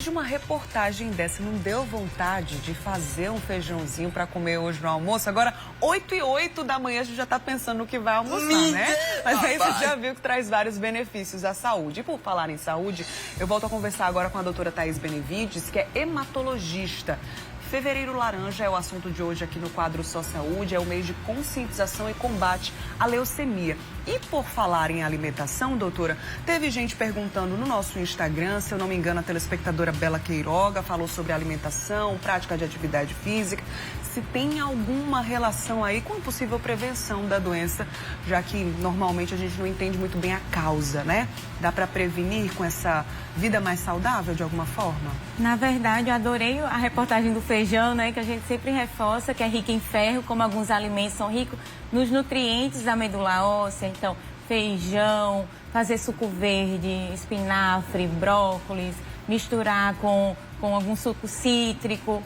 Veja uma reportagem dessa, não deu vontade de fazer um feijãozinho para comer hoje no almoço? Agora, 8h08 da manhã, a gente já tá pensando no que vai almoçar, né? Mas aí você já viu que traz vários benefícios à saúde. E por falar em saúde, eu volto a conversar agora com a doutora Thaís Benevides, que é hematologista. Fevereiro Laranja é o assunto de hoje aqui no quadro Só Saúde, é o mês de conscientização e combate à leucemia. E por falar em alimentação, doutora, teve gente perguntando no nosso Instagram, se eu não me engano, a telespectadora Bela Queiroga falou sobre alimentação, prática de atividade física, se tem alguma relação aí com a possível prevenção da doença, já que normalmente a gente não entende muito bem a causa, né? Dá para prevenir com essa vida mais saudável de alguma forma? Na verdade, eu adorei a reportagem do feijão, né? Que a gente sempre reforça que é rico em ferro, como alguns alimentos são ricos nos nutrientes da medula óssea. Então, feijão, fazer suco verde, espinafre, brócolis, misturar com algum suco cítrico,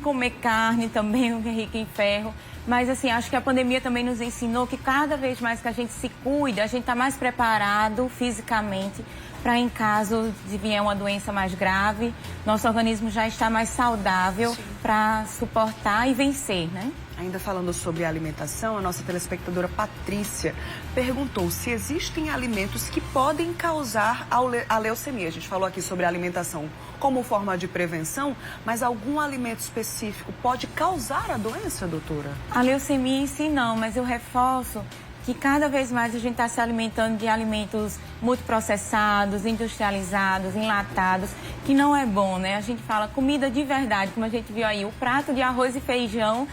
comer carne também, que é rico em ferro. Mas, assim, acho que a pandemia também nos ensinou que cada vez mais que a gente se cuida, a gente está mais preparado fisicamente para, em caso de vier uma doença mais grave, nosso organismo já está mais saudável para suportar e vencer, né? Ainda falando sobre alimentação, a nossa telespectadora Patrícia perguntou se existem alimentos que podem causar a leucemia. A gente falou aqui sobre a alimentação como forma de prevenção, mas algum alimento específico pode causar a doença, doutora? A leucemia em si não, mas eu reforço que cada vez mais a gente está se alimentando de alimentos multiprocessados, industrializados, enlatados, que não é bom, né? A gente fala comida de verdade, como a gente viu aí, o prato de arroz e feijão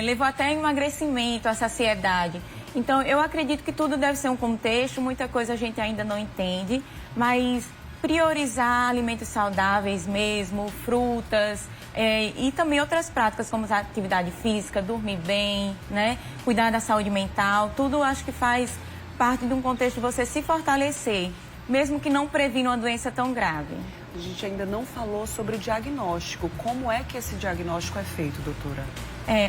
levou até emagrecimento, a saciedade. Então, eu acredito que tudo deve ser um contexto, muita coisa a gente ainda não entende, mas priorizar alimentos saudáveis mesmo, frutas, e também outras práticas como atividade física, dormir bem, né? Cuidar da saúde mental, tudo acho que faz parte de um contexto de você se fortalecer, mesmo que não previna uma doença tão grave. A gente ainda não falou sobre o diagnóstico. Como é que esse diagnóstico é feito, doutora?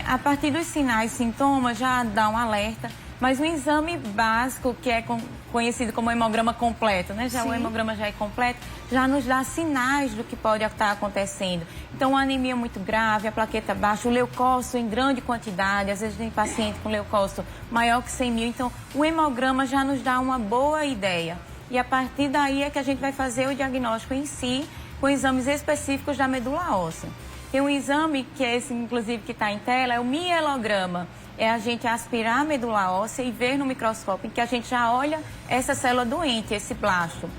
A partir dos sinais e sintomas já dá um alerta, mas o exame básico, que é conhecido como hemograma completo, né? O hemograma já é completo, já nos dá sinais do que pode estar acontecendo. Então, uma anemia muito grave, a plaqueta baixa, o leucócito em grande quantidade, às vezes tem paciente com leucócito maior que 100 mil. Então, o hemograma já nos dá uma boa ideia. E a partir daí é que a gente vai fazer o diagnóstico em si, com exames específicos da medula óssea. Tem um exame, que é esse, inclusive, que está em tela, é o mielograma. É a gente aspirar a medula óssea e ver no microscópio, em que a gente já olha essa célula doente, esse blasto.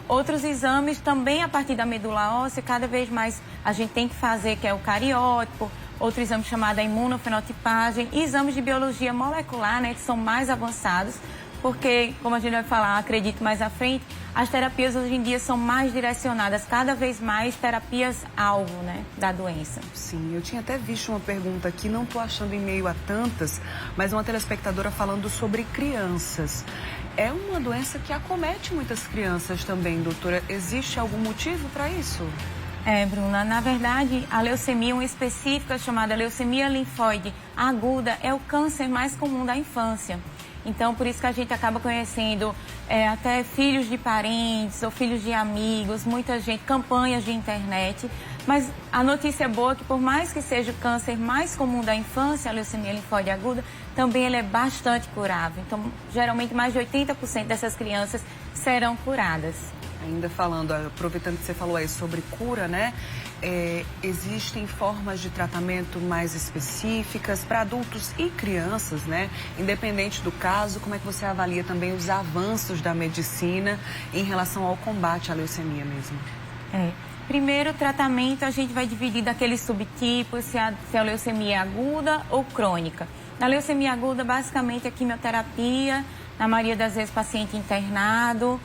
Outros exames também a partir da medula óssea, cada vez mais a gente tem que fazer, que é o cariótipo, outro exame chamado imunofenotipagem, e exames de biologia molecular, né, que são mais avançados, porque, como a gente vai falar, acredito mais à frente, as terapias hoje em dia são mais direcionadas, cada vez mais terapias-alvo, né, da doença. Sim, eu tinha até visto uma pergunta aqui, não estou achando em meio a tantas, mas uma telespectadora falando sobre crianças. É uma doença que acomete muitas crianças também, doutora. Existe algum motivo para isso? Bruna, na verdade, a leucemia, uma específica chamada leucemia linfóide aguda, é o câncer mais comum da infância. Então, por isso que a gente acaba conhecendo até filhos de parentes ou filhos de amigos, muita gente, campanhas de internet. Mas a notícia boa é que, por mais que seja o câncer mais comum da infância, a leucemia linfóide aguda, também ele é bastante curável. Então, geralmente, mais de 80% dessas crianças serão curadas. Ainda falando, aproveitando que você falou aí sobre cura, né? Existem formas de tratamento mais específicas para adultos e crianças, né? Independente do caso, como é que você avalia também os avanços da medicina em relação ao combate à leucemia mesmo? Primeiro, o tratamento a gente vai dividir daqueles subtipos, se a leucemia é aguda ou crônica. Na leucemia aguda, basicamente, a quimioterapia, na maioria das vezes paciente internado,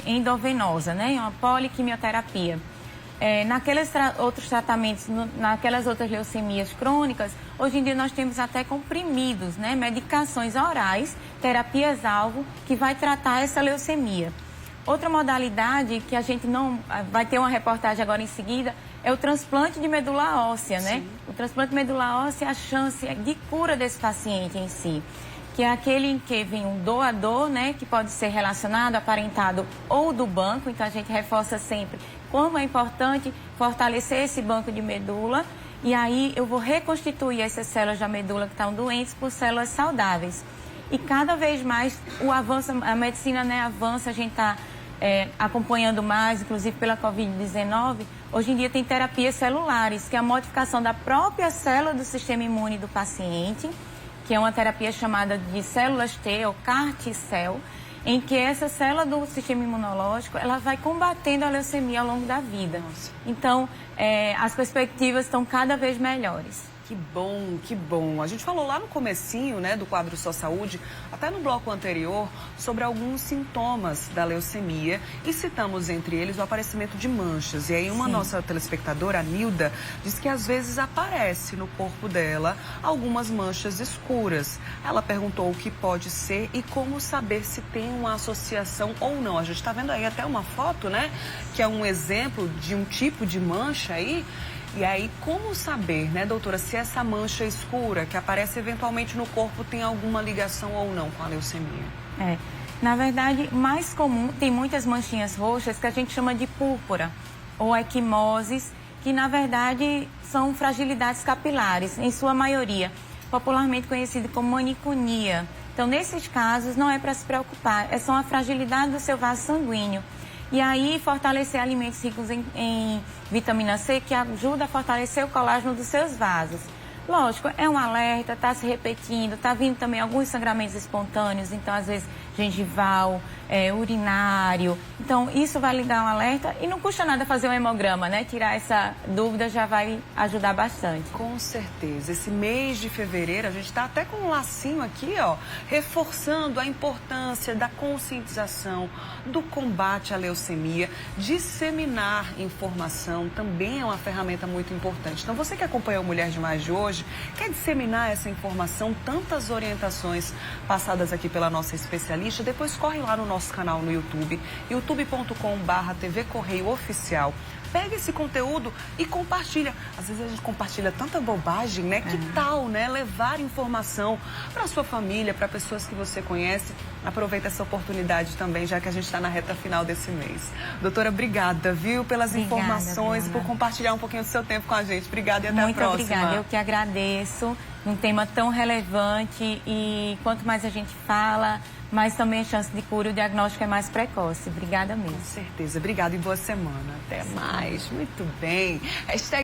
endovenosa, né? Uma poliquimioterapia. Naqueles outros tratamentos, naquelas outras leucemias crônicas, hoje em dia nós temos até comprimidos, né? Medicações orais, terapias-alvo, que vai tratar essa leucemia. Outra modalidade que a gente não vai ter uma reportagem agora em seguida é o transplante de medula óssea, né? O transplante de medula óssea, a chance de cura desse paciente em si, que é aquele em que vem um doador, né, que pode ser relacionado, aparentado ou do banco. Então a gente reforça sempre como é importante fortalecer esse banco de medula. E aí eu vou reconstituir essas células da medula que estão doentes por células saudáveis. E cada vez mais o avanço, a medicina, né, avança, a gente está acompanhando mais, inclusive pela Covid-19. Hoje em dia tem terapias celulares, que é a modificação da própria célula do sistema imune do paciente, que é uma terapia chamada de células T, ou CAR T-cell, em que essa célula do sistema imunológico, ela vai combatendo a leucemia ao longo da vida. Nossa. Então, as perspectivas estão cada vez melhores. Que bom, que bom. A gente falou lá no comecinho, né, do quadro Só Saúde, até no bloco anterior, sobre alguns sintomas da leucemia e citamos entre eles o aparecimento de manchas. E aí uma nossa telespectadora, a Nilda, diz que às vezes aparece no corpo dela algumas manchas escuras. Ela perguntou o que pode ser e como saber se tem uma associação ou não. A gente está vendo aí até uma foto, né, que é um exemplo de um tipo de mancha aí. E aí, como saber, né, doutora, se essa mancha escura que aparece eventualmente no corpo tem alguma ligação ou não com a leucemia? Na verdade, mais comum, tem muitas manchinhas roxas que a gente chama de púrpura ou equimoses, que na verdade são fragilidades capilares, em sua maioria, popularmente conhecido como maniconia. Então, nesses casos, não é para se preocupar, é só a fragilidade do seu vaso sanguíneo. E aí, fortalecer alimentos ricos em vitamina C, que ajuda a fortalecer o colágeno dos seus vasos. Lógico, é um alerta, está se repetindo, está vindo também alguns sangramentos espontâneos, então, às vezes, gengival, urinário. Então, isso vai ligar um alerta e não custa nada fazer um hemograma, né? Tirar essa dúvida já vai ajudar bastante. Com certeza. Esse mês de fevereiro, a gente está até com um lacinho aqui, ó, reforçando a importância da conscientização, do combate à leucemia. Disseminar informação também é uma ferramenta muito importante. Então, você que acompanha o Mulher Demais de hoje, quer disseminar essa informação, tantas orientações passadas aqui pela nossa especialista, depois corre lá no nosso canal no YouTube, youtube.com/TV Correio Oficial. Pega esse conteúdo e compartilha. Às vezes a gente compartilha tanta bobagem, né? Que tal, né? Levar informação para sua família, para pessoas que você conhece. Aproveita essa oportunidade também, já que a gente está na reta final desse mês. Doutora, obrigada, viu? Pelas informações e por compartilhar um pouquinho do seu tempo com a gente. Obrigada e até a próxima. Muito obrigada, eu que agradeço. Um tema tão relevante e quanto mais a gente fala, mais também a chance de cura e o diagnóstico é mais precoce. Obrigada mesmo. Com certeza. Obrigada e boa semana. Até mais. Muito bem.